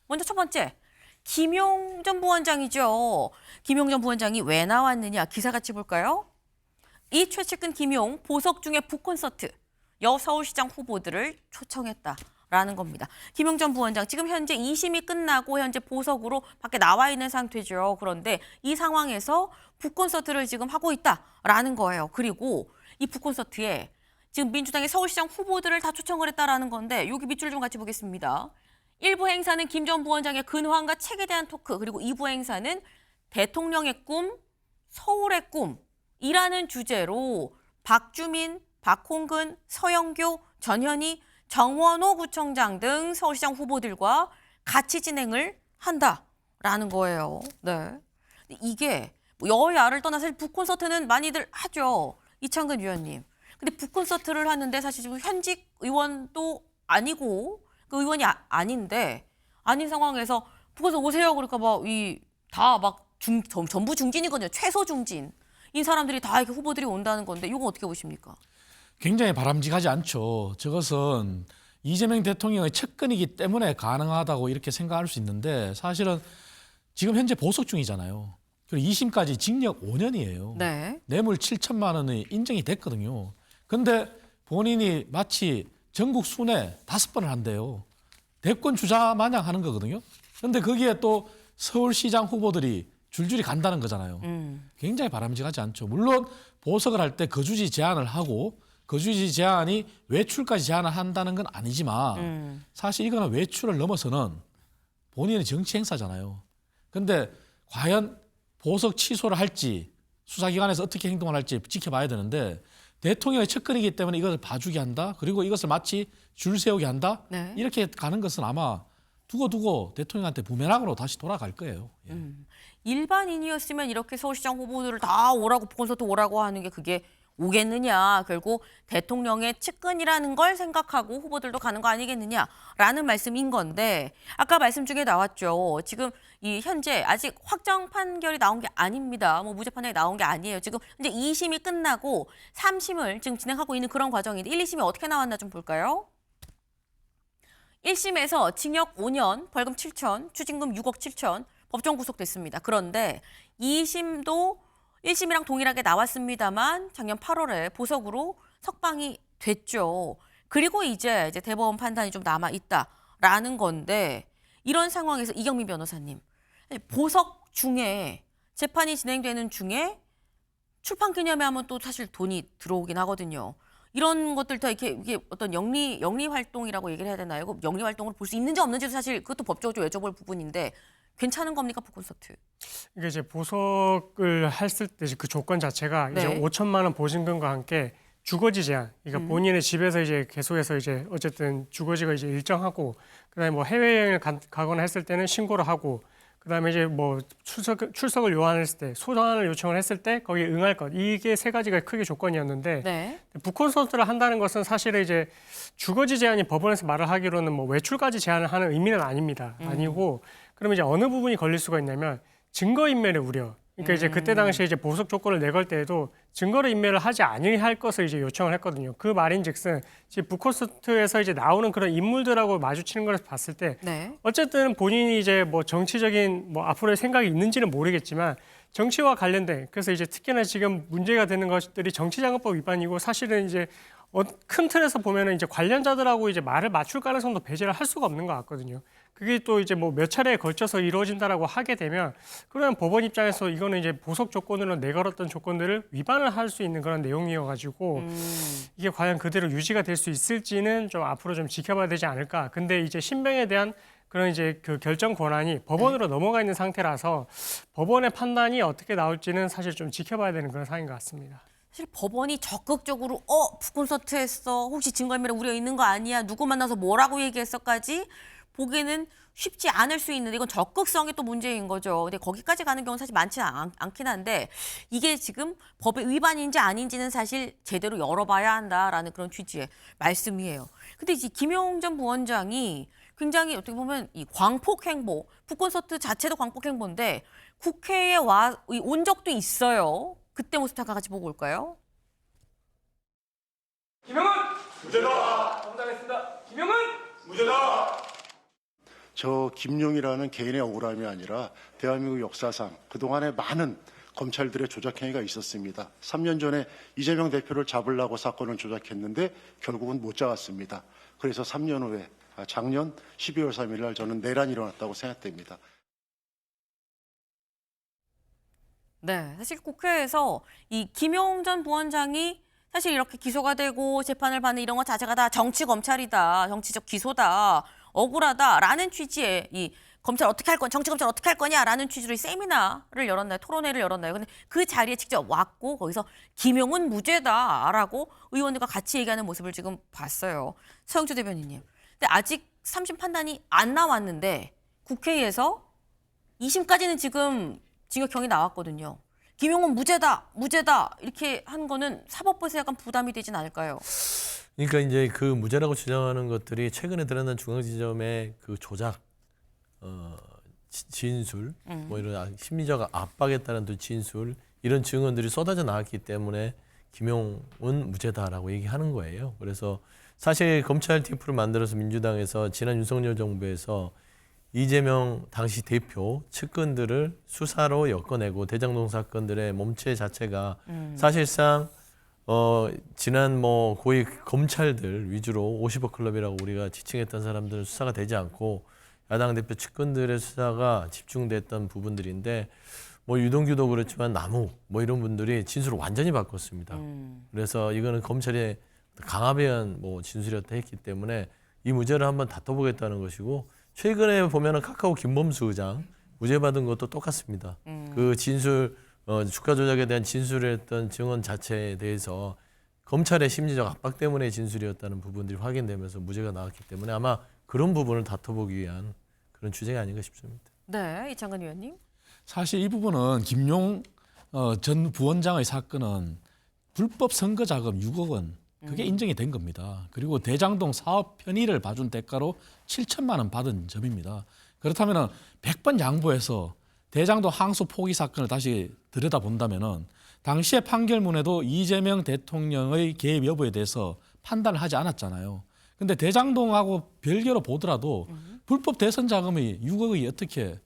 먼저 첫 번째, 김용 전 부원장이죠. 김용 전 부원장이 왜 나왔느냐, 기사 같이 볼까요? 이 최측근 김용 보석 중에 북콘서트, 여서울시장 후보들을 초청했다라는 겁니다. 김용 전 부원장 지금 현재 2심이 끝나고 현재 보석으로 밖에 나와 있는 상태죠. 그런데 이 상황에서 북콘서트를 지금 하고 있다라는 거예요. 그리고 이 북콘서트에 지금 민주당의 서울시장 후보들을 다 초청을 했다라는 건데 여기 밑줄 좀 같이 보겠습니다. 1부 행사는 김 전 부원장의 근황과 책에 대한 토크, 그리고 2부 행사는 대통령의 꿈, 서울의 꿈이라는 주제로 박주민, 박홍근, 서영교, 전현희, 정원호 구청장 등 서울시장 후보들과 같이 진행을 한다라는 거예요. 네. 이게 여야를 떠나서 사실 북콘서트는 많이들 하죠. 이창근 위원님. 근데 북콘서트를 하는데 사실 지금 현직 의원도 아니고 그 의원이 아닌데 아닌 상황에서 북콘서트 오세요. 그러니까 전부 중진이거든요. 최소 중진. 이 사람들이 다 이렇게 후보들이 온다는 건데 이거 어떻게 보십니까? 굉장히 바람직하지 않죠. 저것은 이재명 대통령의 측근이기 때문에 가능하다고 이렇게 생각할 수 있는데 사실은 지금 현재 보석 중이잖아요. 그리고 2심까지 징역 5년이에요. 네. 뇌물 7천만 원이 인정이 됐거든요. 근데 본인이 마치 전국 순회 5번을 한대요. 대권 주자 마냥 하는 거거든요. 근데 거기에 또 서울시장 후보들이 줄줄이 간다는 거잖아요. 굉장히 바람직하지 않죠. 물론 보석을 할 때 거주지 제한을 하고 거주지 제한이 외출까지 제한을 한다는 건 아니지만 사실 이거는 외출을 넘어서는 본인의 정치 행사잖아요. 근데 과연 보석 취소를 할지 수사기관에서 어떻게 행동을 할지 지켜봐야 되는데 대통령의 측근이기 때문에 이것을 봐주게 한다. 그리고 이것을 마치 줄 세우게 한다. 네. 이렇게 가는 것은 아마 두고 대통령한테 부메랑으로 다시 돌아갈 거예요. 예. 일반인이었으면 이렇게 서울시장 후보들을 다 오라고 콘서트 오라고 하는 게 그게 오겠느냐. 결국 대통령의 측근이라는 걸 생각하고 후보들도 가는 거 아니겠느냐라는 말씀인 건데 아까 말씀 중에 나왔죠. 지금 이 현재 아직 확정 판결이 나온 게 아닙니다. 무죄 판결이 나온 게 아니에요. 지금 이제 2심이 끝나고 3심을 지금 진행하고 있는 그런 과정인데 1, 2심이 어떻게 나왔나 좀 볼까요? 1심에서 징역 5년, 벌금 7천, 추징금 6억 7천, 법정 구속됐습니다. 그런데 2심도 1심이랑 동일하게 나왔습니다만 작년 8월에 보석으로 석방이 됐죠. 그리고 이제 대법원 판단이 좀 남아 있다라는 건데 이런 상황에서 이경민 변호사님, 보석 중에 재판이 진행되는 중에 출판 기념회 하면 또 사실 돈이 들어오긴 하거든요. 이런 것들 다 이게 어떤 영리 활동이라고 얘기를 해야 되나요? 영리 활동으로 볼 수 있는지 없는지도 사실 그것도 법적으로 좀 여쭤볼 부분인데 괜찮은 겁니까, 북콘서트? 이게 이제 보석을 했을 때 그 조건 자체가 네. 이제 5천만 원 보증금과 함께 주거지 제한. 그러니까 본인의 집에서 이제 계속해서 이제 어쨌든 주거지가 이제 일정하고 그다음에 뭐 해외여행을 가거나 했을 때는 신고를 하고 그다음에 이제 뭐 출석을 요한했을 때 소환을 요청을 했을 때 거기에 응할 것. 이게 세 가지가 크게 조건이었는데 네. 북콘서트를 한다는 것은 사실은 이제 주거지 제한이 법원에서 말을 하기로는 뭐 외출까지 제한을 하는 의미는 아닙니다. 아니고 그러면 이제 어느 부분이 걸릴 수가 있냐면 증거인멸의 우려. 그러니까 이제 그때 당시에 이제 보석 조건을 내걸 때에도 증거를 인멸을 하지 아니할 것을 이제 요청을 했거든요. 그 말인즉슨 지금 북콘서트에서 이제 나오는 그런 인물들하고 마주치는 걸 봤을 때 네. 어쨌든 본인이 이제 뭐 정치적인 뭐 앞으로의 생각이 있는지는 모르겠지만 정치와 관련된 그래서 이제 특히나 지금 문제가 되는 것들이 정치자금법 위반이고 사실은 이제 큰 틀에서 보면은 이제 관련자들하고 이제 말을 맞출 가능성도 배제를 할 수가 없는 것 같거든요. 그게 또 이제 뭐 몇 차례에 걸쳐서 이루어진다라고 하게 되면 그러면 법원 입장에서 이거는 이제 보석 조건으로 내걸었던 조건들을 위반을 할 수 있는 그런 내용이어가지고 이게 과연 그대로 유지가 될 수 있을지는 좀 앞으로 좀 지켜봐야 되지 않을까. 근데 이제 신병에 대한 그런 이제 그 결정 권한이 법원으로 넘어가 있는 상태라서 법원의 판단이 어떻게 나올지는 사실 좀 지켜봐야 되는 그런 상황인 것 같습니다. 사실 법원이 적극적으로 북콘서트 했어. 혹시 증거인멸에 우려 있는 거 아니야? 누구 만나서 뭐라고 얘기했어까지 보기에는 쉽지 않을 수 있는데 이건 적극성이 또 문제인 거죠. 근데 거기까지 가는 경우는 사실 많지 않긴 한데 이게 지금 법의 위반인지 아닌지는 사실 제대로 열어봐야 한다라는 그런 취지의 말씀이에요. 근데 이제 김용 전 부원장이 굉장히 어떻게 보면 이 광폭 행보, 북콘서트 자체도 광폭 행보인데 국회에 온 적도 있어요. 그때 모습 잠깐 같이 보고 올까요? 김용은 무죄다. 정당했습니다. 김용은 무죄다. 저 김용이라는 개인의 억울함이 아니라 대한민국 역사상 그동안에 많은 검찰들의 조작 행위가 있었습니다. 3년 전에 이재명 대표를 잡으려고 사건을 조작했는데 결국은 못 잡았습니다. 그래서 3년 후에 작년 12월 3일 날 저는 내란이 일어났다고 생각됩니다. 네, 사실 국회에서 이 김용 전 부원장이 사실 이렇게 기소가 되고 재판을 받는 이런 것 자체가 다 정치 검찰이다, 정치적 기소다, 억울하다라는 취지의 이 검찰 어떻게 할 건, 정치 검찰 어떻게 할 거냐라는 취지로 이 세미나를 열었나요? 토론회를 열었나요? 근데 그 자리에 직접 왔고 거기서 김용은 무죄다라고 의원들과 같이 얘기하는 모습을 지금 봤어요. 서영주 대변인님. 근데 아직 3심 판단이 안 나왔는데 국회에서 2심까지는 지금 징역형이 나왔거든요. 김용은 무죄다, 무죄다 이렇게 한 거는 사법부에서 약간 부담이 되진 않을까요? 그러니까 이제 그 무죄라고 주장하는 것들이 최근에 드러난 중앙지검의 그 조작, 진술, 뭐 이런 심리적 압박에 따른 또 진술 이런 증언들이 쏟아져 나왔기 때문에 김용은 무죄다라고 얘기하는 거예요. 그래서 사실 검찰 TF를 만들어서 민주당에서 지난 윤석열 정부에서 이재명 당시 대표 측근들을 수사로 엮어내고 대장동 사건들의 몸체 자체가 사실상 지난 뭐 고위 검찰들 위주로 50억 클럽이라고 우리가 지칭했던 사람들은 수사가 되지 않고 야당 대표 측근들의 수사가 집중됐던 부분들인데 뭐 유동규도 그렇지만 남욱 뭐 이런 분들이 진술을 완전히 바꿨습니다. 그래서 이거는 검찰의 강압에 뭐 진술이었다 했기 때문에 이 무죄를 한번 다퉈보겠다는 것이고 최근에 보면은 카카오 김범수 의장 무죄 받은 것도 똑같습니다. 그 진술 주가 조작에 대한 진술했던 증언 자체에 대해서 검찰의 심리적 압박 때문에 진술이었다는 부분들이 확인되면서 무죄가 나왔기 때문에 아마 그런 부분을 다퉈보기 위한 그런 주제가 아닌가 싶습니다. 네, 이창근 의원님. 사실 이 부분은 김용 전 부원장의 사건은 불법 선거 자금 6억 원 그게 인정이 된 겁니다. 그리고 대장동 사업 편의를 봐준 대가로 7천만 원 받은 점입니다. 그렇다면 100번 양보해서 대장동 항소 포기 사건을 다시 들여다본다면 당시의 판결문에도 이재명 대통령의 개입 여부에 대해서 판단을 하지 않았잖아요. 근데 대장동하고 별개로 보더라도 불법 대선 자금이 6억이 어떻게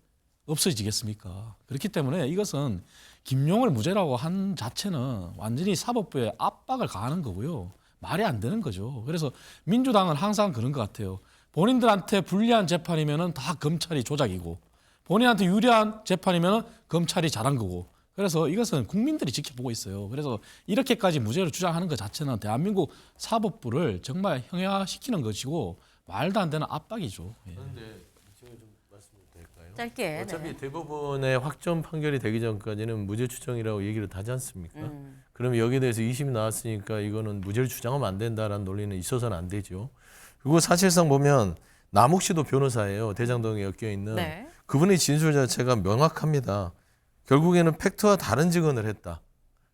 없어지겠습니까? 그렇기 때문에 이것은 김용을 무죄라고 한 자체는 완전히 사법부에 압박을 가하는 거고요. 말이 안 되는 거죠. 그래서 민주당은 항상 그런 것 같아요. 본인들한테 불리한 재판이면은 다 검찰이 조작이고 본인한테 유리한 재판이면은 검찰이 잘한 거고 그래서 이것은 국민들이 지켜보고 있어요. 그래서 이렇게까지 무죄를 주장하는 것 자체는 대한민국 사법부를 정말 형해화시키는 것이고 말도 안 되는 압박이죠. 예. 그런데 제가 좀 말씀드려도 될까요? 짧게. 어차피 네. 대법원의 확정 판결이 되기 전까지는 무죄 추정이라고 얘기를 하지 않습니까? 그럼 여기에 대해서 2심이 나왔으니까 이거는 무죄를 주장하면 안 된다라는 논리는 있어서는 안 되죠. 그리고 사실상 보면 남욱 씨도 변호사예요. 대장동에 엮여 있는. 네. 그분의 진술 자체가 명확합니다. 결국에는 팩트와 다른 증언을 했다.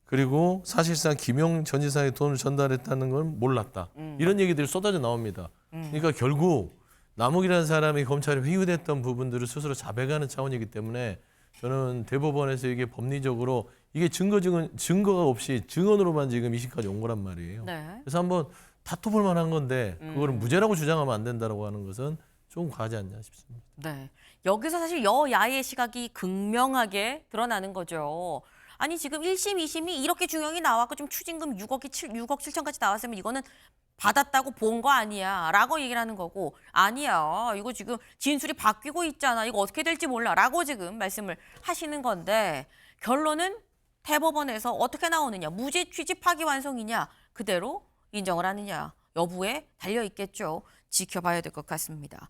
그리고 사실상 김용 전 지사에 돈을 전달했다는 건 몰랐다. 이런 얘기들이 쏟아져 나옵니다. 그러니까 결국 남욱이라는 사람이 검찰에 회유됐던 부분들을 스스로 자백하는 차원이기 때문에 저는 대법원에서 이게 법리적으로 이게 증거가 없이 증언으로만 지금 2심까지 온 거란 말이에요. 네. 그래서 한번 다퉈볼 만한 건데 그거를 무죄라고 주장하면 안 된다라고 하는 것은 좀 과하지 않냐 싶습니다. 네. 여기서 사실 여야의 시각이 극명하게 드러나는 거죠. 아니 지금 1심, 2심이 이렇게 중형이 나왔고 좀 추징금 6억 7천까지 나왔으면 이거는 받았다고 본 거 아니야 라고 얘기를 하는 거고 아니야 이거 지금 진술이 바뀌고 있잖아 이거 어떻게 될지 몰라 라고 지금 말씀을 하시는 건데 결론은 대법원에서 어떻게 나오느냐 무죄 취지 파기환송이냐 그대로 인정을 하느냐 여부에 달려 있겠죠. 지켜봐야 될 것 같습니다.